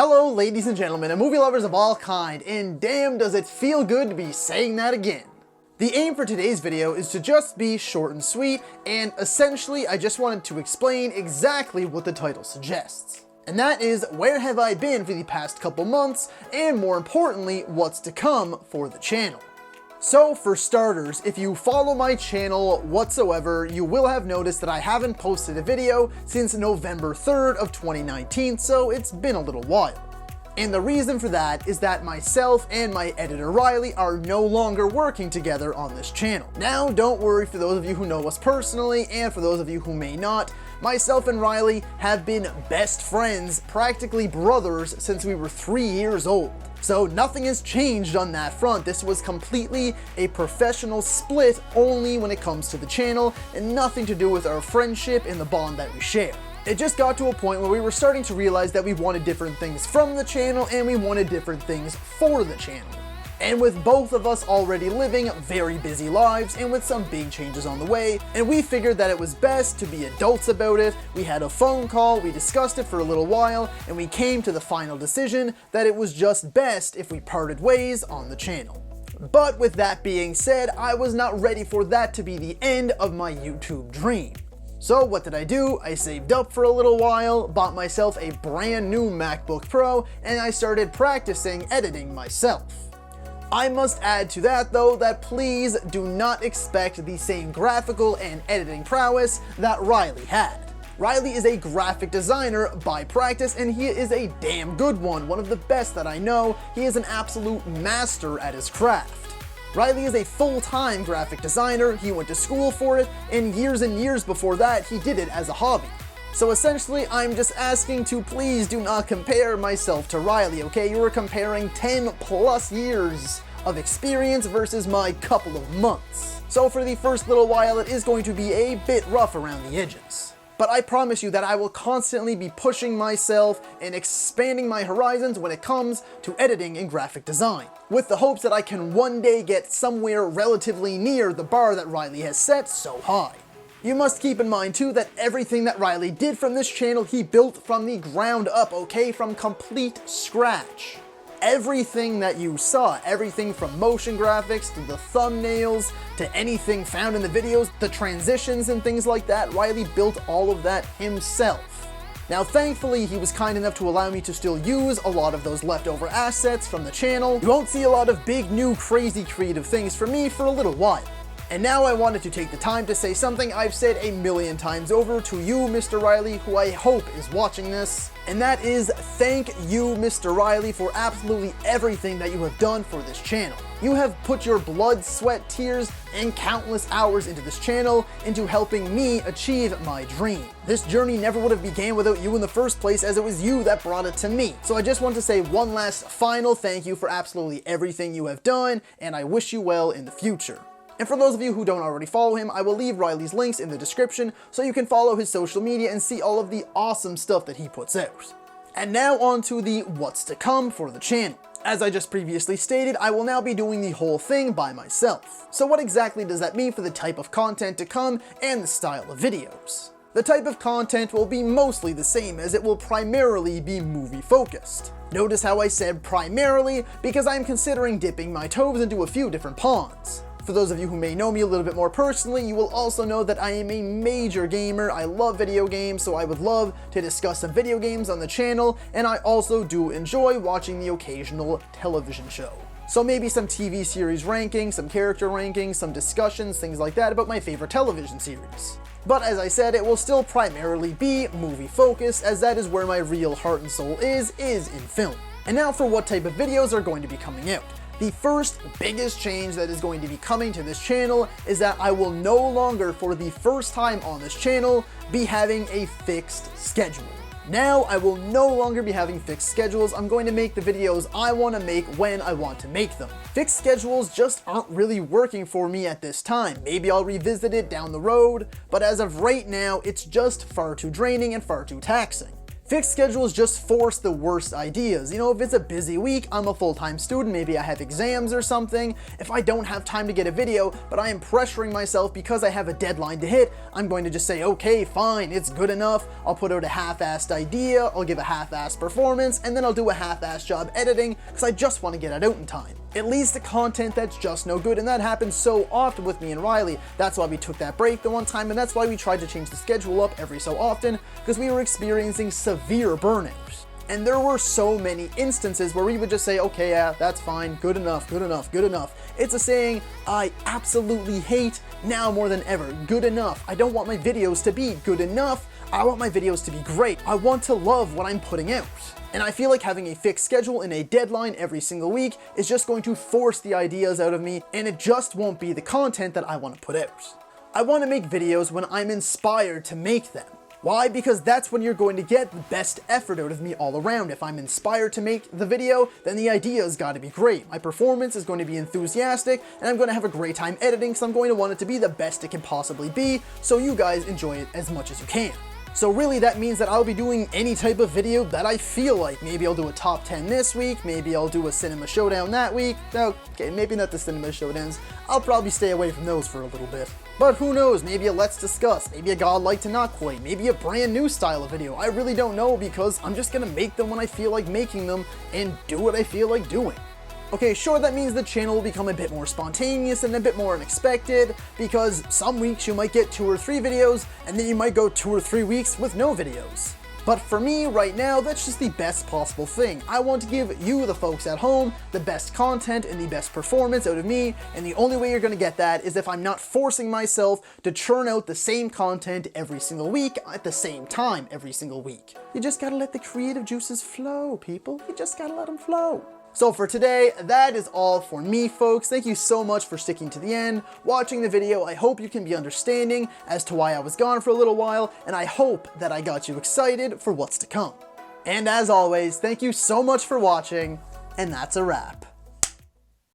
Hello ladies and gentlemen and movie lovers of all kind, and damn does it feel good to be saying that again. The aim for today's video is to just be short and sweet, and essentially I just wanted to explain exactly what the title suggests. And that is, where have I been for the past couple months, and more importantly, what's to come for the channel. So for starters, if you follow my channel whatsoever, you will have noticed that I haven't posted a video since November 3rd of 2019, so it's been a little while. And the reason for that is that myself and my editor Riley are no longer working together on this channel. Now, don't worry, for those of you who know us personally, and for those of you who may not, myself and Riley have been best friends, practically brothers, since we were 3 years old. So nothing has changed on that front. This was completely a professional split only when it comes to the channel, and nothing to do with our friendship and the bond that we share. It just got to a point where we were starting to realize that we wanted different things from the channel and we wanted different things for the channel. And with both of us already living very busy lives and with some big changes on the way, and we figured that it was best to be adults about it. We had a phone call, we discussed it for a little while, and we came to the final decision that it was just best if we parted ways on the channel. But with that being said, I was not ready for that to be the end of my YouTube dream. So what did I do? I saved up for a little while, bought myself a brand new MacBook Pro, and I started practicing editing myself. I must add to that though that please do not expect the same graphical and editing prowess that Riley had. Riley is a graphic designer by practice, and he is a damn good one of the best that I know. He is an absolute master at his craft. Riley is a full-time graphic designer, he went to school for it, and years before that he did it as a hobby. So essentially, I'm just asking to please do not compare myself to Riley, okay? You are comparing 10 plus years of experience versus my couple of months. So for the first little while, it is going to be a bit rough around the edges. But I promise you that I will constantly be pushing myself and expanding my horizons when it comes to editing and graphic design, with the hopes that I can one day get somewhere relatively near the bar that Riley has set so high. You must keep in mind too that everything that Riley did from this channel, he built from the ground up, okay? From complete scratch. Everything that you saw, everything from motion graphics to the thumbnails to anything found in the videos, the transitions and things like that, Riley built all of that himself. Now thankfully he was kind enough to allow me to still use a lot of those leftover assets from the channel. You won't see a lot of big new crazy creative things from me for a little while. And now I wanted to take the time to say something I've said a million times over to you, Mr. Riley, who I hope is watching this. And that is, thank you, Mr. Riley, for absolutely everything that you have done for this channel. You have put your blood, sweat, tears, and countless hours into this channel, into helping me achieve my dream. This journey never would have began without you in the first place, as it was you that brought it to me. So I just want to say one last final thank you for absolutely everything you have done, and I wish you well in the future. And for those of you who don't already follow him, I will leave Riley's links in the description so you can follow his social media and see all of the awesome stuff that he puts out. And now on to the what's to come for the channel. As I just previously stated, I will now be doing the whole thing by myself. So what exactly does that mean for the type of content to come and the style of videos? The type of content will be mostly the same, as it will primarily be movie focused. Notice how I said primarily, because I'm considering dipping my toes into a few different ponds. For those of you who may know me a little bit more personally, you will also know that I am a major gamer. I love video games, so I would love to discuss some video games on the channel, and I also do enjoy watching the occasional television show. So maybe some TV series rankings, some character rankings, some discussions, things like that about my favorite television series. But as I said, it will still primarily be movie focused, as that is where my real heart and soul is in film. And now for what type of videos are going to be coming out. The first biggest change that is going to be coming to this channel is that I will no longer, for the first time on this channel, be having a fixed schedule. Now I will no longer be having fixed schedules. I'm going to make the videos I want to make when I want to make them. Fixed schedules just aren't really working for me at this time. Maybe I'll revisit it down the road, but as of right now, it's just far too draining and far too taxing. Fixed schedules just force the worst ideas. You know, if it's a busy week, I'm a full-time student, maybe I have exams or something. If I don't have time to get a video, but I am pressuring myself because I have a deadline to hit, I'm going to just say, okay, fine, it's good enough. I'll put out a half-assed idea, I'll give a half-assed performance, and then I'll do a half-assed job editing because I just want to get it out in time. It leads to content that's just no good, and that happens so often with me and Riley. That's why we took that break the one time, and that's why we tried to change the schedule up every so often, because we were experiencing severe burnout. And there were so many instances where we would just say, okay, yeah, that's fine, good enough, good enough, good enough. It's a saying I absolutely hate now more than ever. Good enough. I don't want my videos to be good enough. I want my videos to be great. I want to love what I'm putting out. And I feel like having a fixed schedule and a deadline every single week is just going to force the ideas out of me, and it just won't be the content that I want to put out. I want to make videos when I'm inspired to make them. Why? Because that's when you're going to get the best effort out of me all around. If I'm inspired to make the video, then the idea's got to be great. My performance is going to be enthusiastic, and I'm going to have a great time editing, so I'm going to want it to be the best it can possibly be, so you guys enjoy it as much as you can. So really that means that I'll be doing any type of video that I feel like. Maybe I'll do a top 10 this week, maybe I'll do a cinema showdown that week. Okay, maybe not the cinema showdowns. I'll probably stay away from those for a little bit. But who knows, maybe a let's discuss, maybe a God like to not quite, maybe a brand new style of video. I really don't know, because I'm just gonna make them when I feel like making them and do what I feel like doing. Okay, sure, that means the channel will become a bit more spontaneous and a bit more unexpected, because some weeks you might get 2 or 3 videos, and then you might go 2 or 3 weeks with no videos. But for me, right now, that's just the best possible thing. I want to give you, the folks at home, the best content and the best performance out of me, and the only way you're gonna get that is if I'm not forcing myself to churn out the same content every single week at the same time every single week. You just gotta let the creative juices flow, people. You just gotta let them flow. So for today, that is all for me, folks. Thank you so much for sticking to the end, watching the video. I hope you can be understanding as to why I was gone for a little while, and I hope that I got you excited for what's to come. And as always, thank you so much for watching, and that's a wrap.